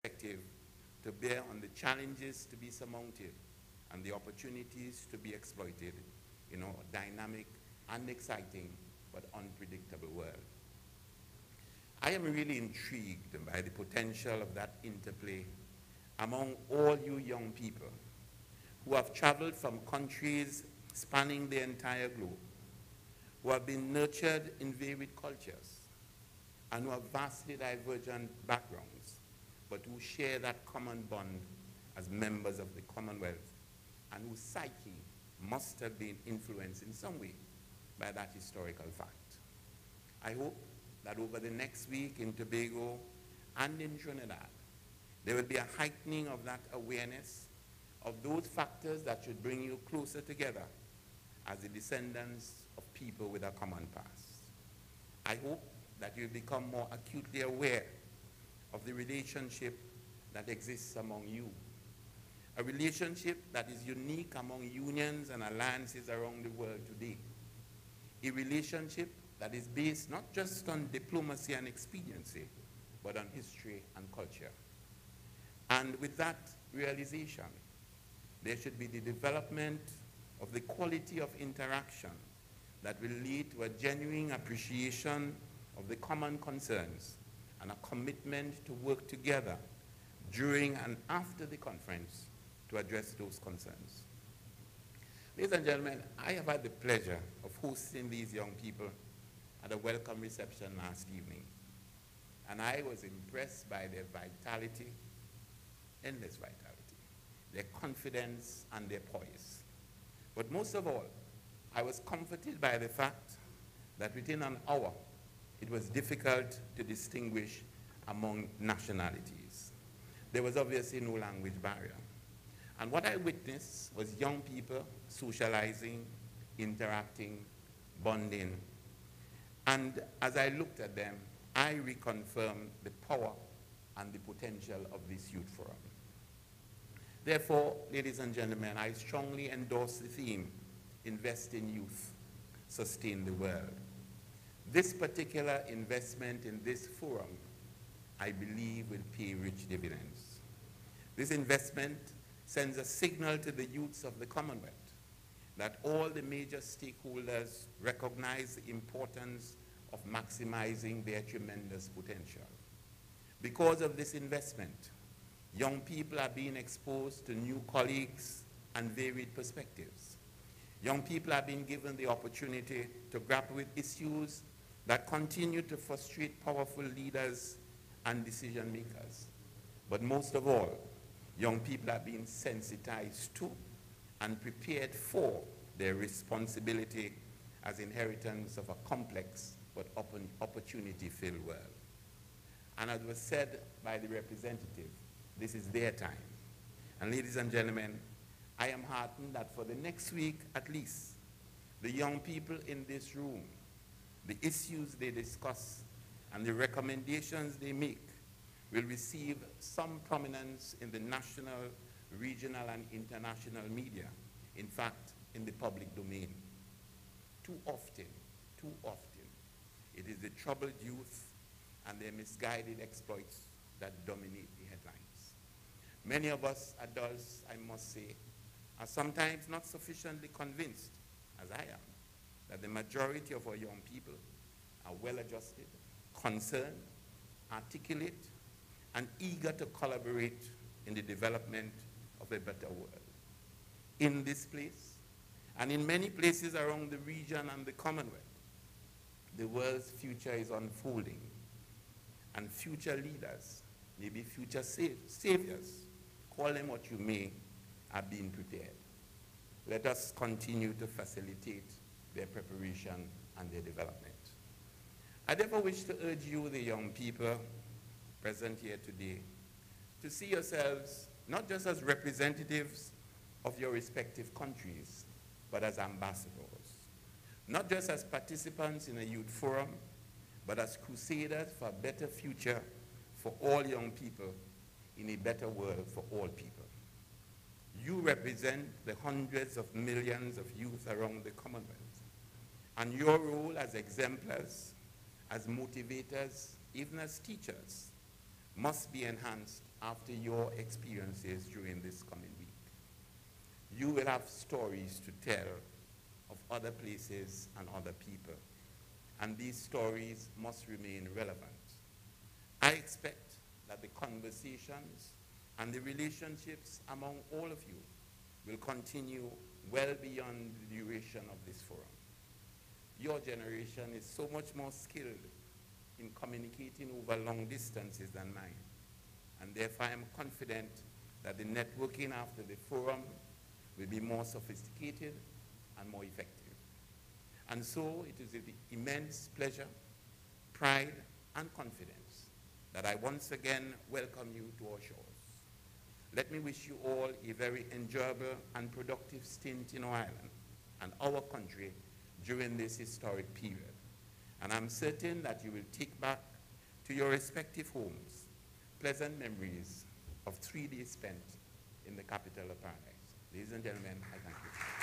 perspective to bear on the challenges to be surmounted and the opportunities to be exploited in a dynamic and exciting but unpredictable world. I am really intrigued by the potential of that interplay among all you young people who have traveled from countries spanning the entire globe, who have been nurtured in varied cultures, and who have vastly divergent backgrounds, but who share that common bond as members of the Commonwealth, and whose psyche must have been influenced in some way by that historical fact. I hope that over the next week in Tobago and in Trinidad, there will be a heightening of that awareness of those factors that should bring you closer together as the descendants of people with a common past. I hope that you'll become more acutely aware of the relationship that exists among you, a relationship that is unique among unions and alliances around the world today, a relationship that is based not just on diplomacy and expediency, but on history and culture. And with that realization, there should be the development of the quality of interaction that will lead to a genuine appreciation of the common concerns and a commitment to work together during and after the conference to address those concerns. Ladies and gentlemen, I have had the pleasure of hosting these young people at a welcome reception last evening, and I was impressed by their vitality, endless vitality, their confidence and their poise. But most of all, I was comforted by the fact that within an hour, it was difficult to distinguish among nationalities. There was obviously no language barrier. And what I witnessed was young people socializing, interacting, bonding. And as I looked at them, I reconfirmed the power and the potential of this youth forum. Therefore, ladies and gentlemen, I strongly endorse the theme, invest in youth, sustain the world. This particular investment in this forum, I believe, will pay rich dividends. This investment sends a signal to the youths of the Commonwealth that all the major stakeholders recognize the importance of maximizing their tremendous potential. Because of this investment, young people are being exposed to new colleagues and varied perspectives. Young people are being given the opportunity to grapple with issues that continue to frustrate powerful leaders and decision makers. But most of all, young people are being sensitized to and prepared for their responsibility as inheritors of a complex but opportunity-filled world. And as was said by the representative, this is their time. And ladies and gentlemen, I am heartened that for the next week at least, the young people in this room, the issues they discuss and the recommendations they make will receive some prominence in the national, regional, and international media. In fact, in the public domain. Too often, it is the troubled youth and their misguided exploits that dominate the headlines. Many of us adults, I must say, are sometimes not sufficiently convinced, as I am, that the majority of our young people are well-adjusted, concerned, articulate, and eager to collaborate in the development of a better world. In this place, and in many places around the region and the Commonwealth, the world's future is unfolding, and future leaders, maybe future saviors, call them what you may, are being prepared. Let us continue to facilitate their preparation and their development. I therefore wish to urge you, the young people present here today, to see yourselves not just as representatives of your respective countries, but as ambassadors. Not just as participants in a youth forum, but as crusaders for a better future for all young people in a better world for all people. You represent the hundreds of millions of youth around the Commonwealth, and your role as exemplars, as motivators, even as teachers, must be enhanced after your experiences during this coming week. You will have stories to tell of other places and other people, and these stories must remain relevant. I expect that the conversations and the relationships among all of you will continue well beyond the duration of this forum. Your generation is so much more skilled in communicating over long distances than mine, and therefore I am confident that the networking after the forum will be more sophisticated and more effective. And so it is with immense pleasure, pride, and confidence that I once again welcome you to our shores. Let me wish you all a very enjoyable and productive stint in our island and our country during this historic period. And I'm certain that you will take back to your respective homes pleasant memories of 3 days spent in the capital of paradise. Ladies and gentlemen, I thank you.